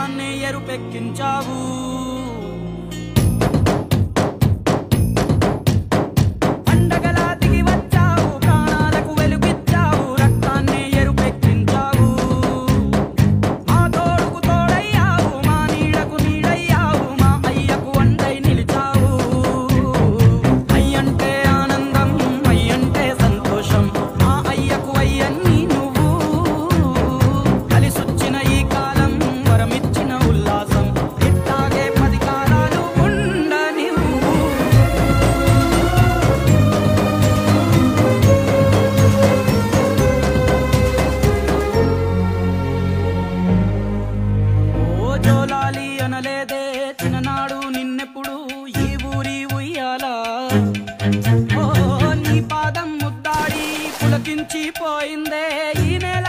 రక్తాన్ని ఎరుపెక్కించావు జోలాలి అనలేదే చిన్ననాడు నిన్నెప్పుడు ఈ ఊరి ఉయ్యాలా ఓ నీ పాదం ముద్దాడి పులకించిపోయిందే ఈ నెల